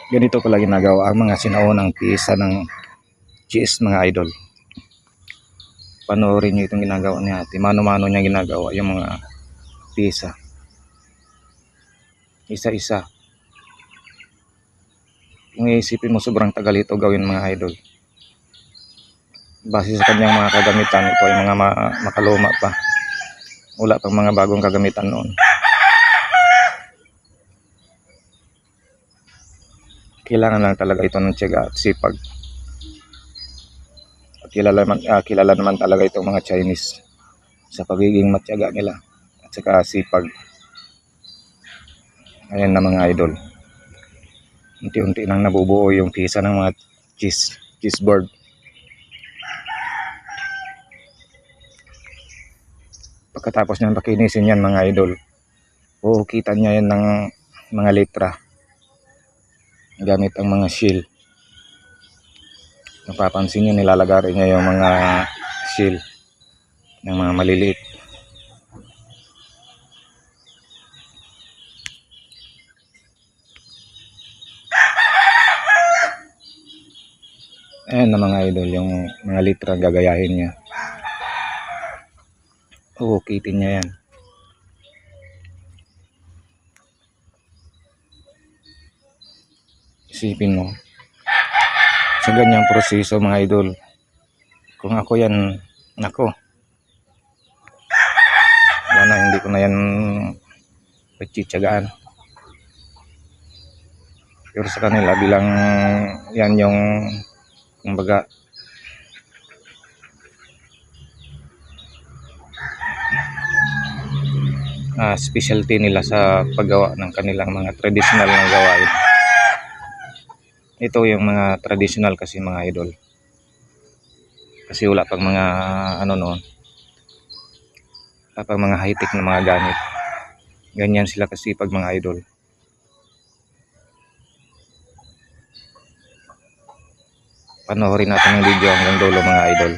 Ganito pala ginagawa ang mga sinaunang piyesa ng cheese, mga idol. Panoorin nyo itong ginagawa ni ate. Mano-mano niya ginagawa yung mga piyesa. Isa-isa. Kung iisipin mo, sobrang tagal ito gawin, mga idol. Base sa kanyang mga kagamitan, ito ay mga makaluma pa. Wala pang mga bagong kagamitan noon. Kailangan lang talaga ito ng tiyaga at sipag. At kilala naman talaga itong mga Chinese sa pagiging matyaga nila at saka sipag. Ayan na, mga idol. Unti-unti nang nabubuo yung pisa ng mga cheese board. Pagkatapos niyan pakinisin yan, mga idol, huhukitan niya yan ng mga letra gamit ang mga shield. Napapansin niyo, nilalagari niya yung mga shield ng mga maliliit. Ayan na, mga idol, yung mga letra gagayahin niya. Huhukitin niya yan. Isipin mo, sa ganyang proseso, mga idol, kung ako yan, nako, wala na, hindi ko na yan pagtsitsagaan. Pero sa kanila, bilang yan yung kumbaga specialty nila sa paggawa ng kanilang mga traditional na gawain. Ito yung mga traditional kasi, mga idol. Kasi wala pang mga noon. Wala pang mga high-tech na mga gamit. Ganyan sila kasi pag mga idol. Panoorin natin ang video hanggang dulo, mga idol.